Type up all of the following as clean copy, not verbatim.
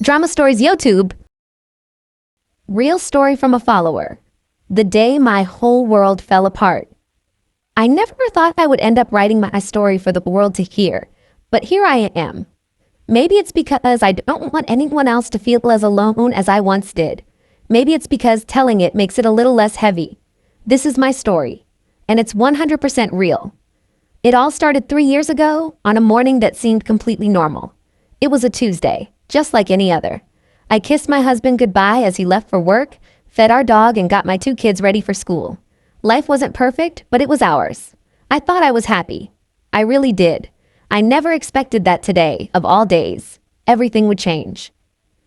Drama Stories YouTube. Real story from a follower. The day my whole world fell apart. I never thought I would end up writing my story for the world to hear, but here I am. Maybe it's because I don't want anyone else to feel as alone as I once did. Maybe it's because telling it makes it a little less heavy. This is my story, and it's 100% real. It all started 3 years ago on a morning that seemed completely normal. It was a Tuesday, just like any other. I kissed my husband goodbye as he left for work, fed our dog, and got my 2 kids ready for school. Life wasn't perfect, but it was ours. I thought I was happy. I really did. I never expected that today, of all days, everything would change.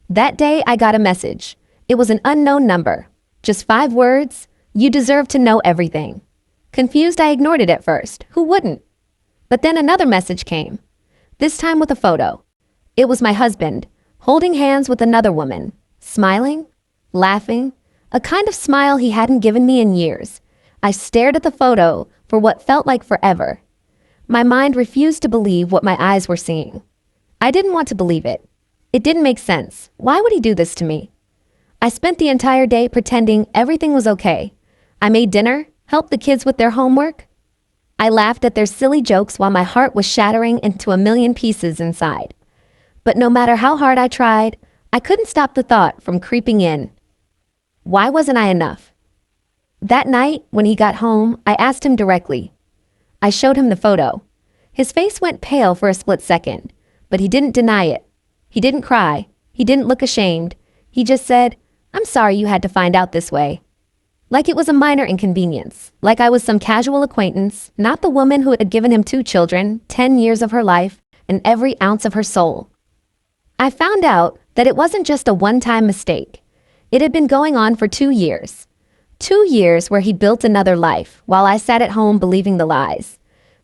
That day, I got a message. It was an unknown number. Just 5 words. You deserve to know everything. Confused, I ignored it at first. Who wouldn't? But then another message came. This time with a photo. It was my husband, holding hands with another woman, smiling, laughing, a kind of smile he hadn't given me in years. I stared at the photo for what felt like forever. My mind refused to believe what my eyes were seeing. I didn't want to believe it. It didn't make sense. Why would he do this to me? I spent the entire day pretending everything was okay. I made dinner, helped the kids with their homework. I laughed at their silly jokes while my heart was shattering into a million pieces inside. But no matter how hard I tried, I couldn't stop the thought from creeping in. Why wasn't I enough? That night, when he got home, I asked him directly. I showed him the photo. His face went pale for a split second, but he didn't deny it. He didn't cry. He didn't look ashamed. He just said, "I'm sorry you had to find out this way." Like it was a minor inconvenience, like I was some casual acquaintance, not the woman who had given him 2 children, 10 years of her life, and every ounce of her soul. I found out that it wasn't just a one-time mistake. It had been going on for 2 years. 2 years where he built another life while I sat at home believing the lies.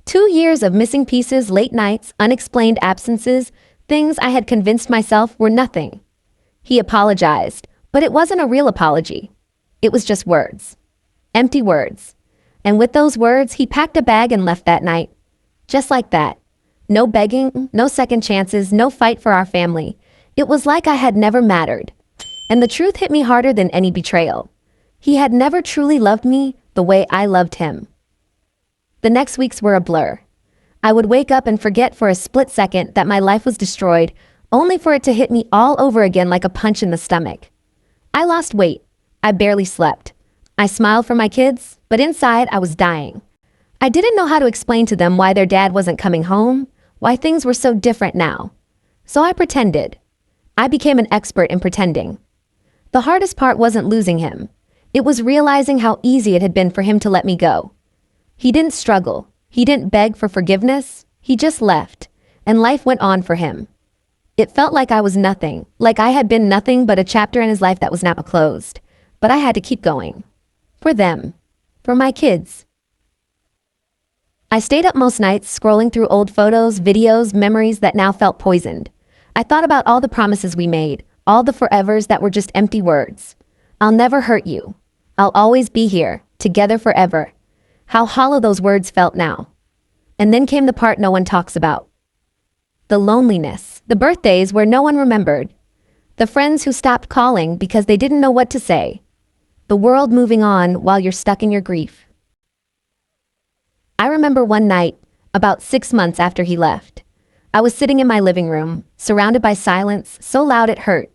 2 years of missing pieces, late nights, unexplained absences, things I had convinced myself were nothing. He apologized, but it wasn't a real apology. It was just words. Empty words. And with those words, he packed a bag and left that night. Just like that. No begging, no second chances, no fight for our family. It was like I had never mattered. And the truth hit me harder than any betrayal. He had never truly loved me the way I loved him. The next weeks were a blur. I would wake up and forget for a split second that my life was destroyed, only for it to hit me all over again like a punch in the stomach. I lost weight. I barely slept. I smiled for my kids, but inside I was dying. I didn't know how to explain to them why their dad wasn't coming home, why things were so different now. So I pretended. I became an expert in pretending. The hardest part wasn't losing him. It was realizing how easy it had been for him to let me go. He didn't struggle. He didn't beg for forgiveness. He just left, and life went on for him. It felt like I was nothing, like I had been nothing but a chapter in his life that was now closed. But I had to keep going. For them. For my kids. I stayed up most nights scrolling through old photos, videos, memories that now felt poisoned. I thought about all the promises we made, all the forevers that were just empty words. I'll never hurt you. I'll always be here, together forever. How hollow those words felt now. And then came the part no one talks about. The loneliness, the birthdays where no one remembered. The friends who stopped calling because they didn't know what to say. The world moving on while you're stuck in your grief. I remember one night, about 6 months after he left. I was sitting in my living room, surrounded by silence so loud it hurt.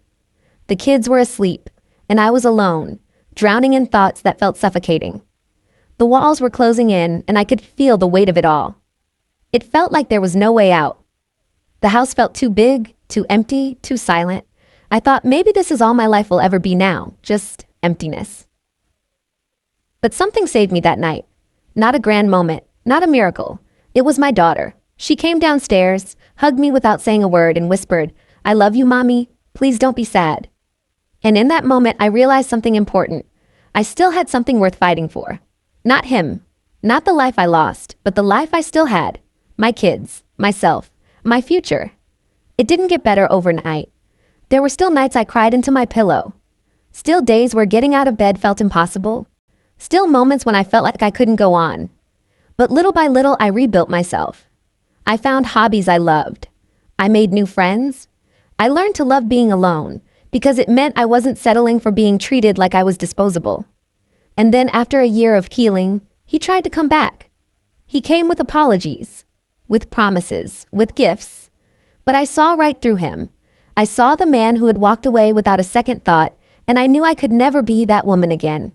The kids were asleep, and I was alone, drowning in thoughts that felt suffocating. The walls were closing in, and I could feel the weight of it all. It felt like there was no way out. The house felt too big, too empty, too silent. I thought maybe this is all my life will ever be now, just emptiness. But something saved me that night. Not a grand moment, not a miracle. It was my daughter. She came downstairs, hugged me without saying a word, and whispered, "I love you, Mommy. Please don't be sad." And in that moment, I realized something important. I still had something worth fighting for. Not him. Not the life I lost, but the life I still had. My kids, myself, my future. It didn't get better overnight. There were still nights I cried into my pillow. Still days where getting out of bed felt impossible. Still moments when I felt like I couldn't go on. But little by little, I rebuilt myself. I found hobbies I loved. I made new friends. I learned to love being alone because it meant I wasn't settling for being treated like I was disposable. And then after a year of healing, he tried to come back. He came with apologies, with promises, with gifts. But I saw right through him. I saw the man who had walked away without a second thought, and I knew I could never be that woman again.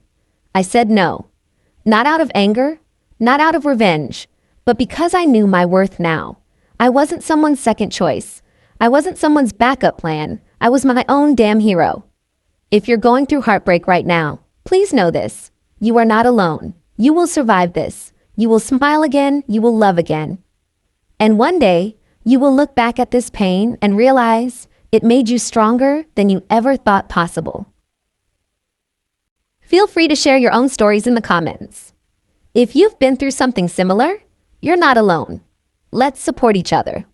I said no. Not out of anger, not out of revenge, but because I knew my worth now. I wasn't someone's second choice. I wasn't someone's backup plan. I was my own damn hero. If you're going through heartbreak right now, please know this. You are not alone. You will survive this. You will smile again. You will love again. And one day, you will look back at this pain and realize it made you stronger than you ever thought possible. Feel free to share your own stories in the comments. If you've been through something similar, you're not alone. Let's support each other.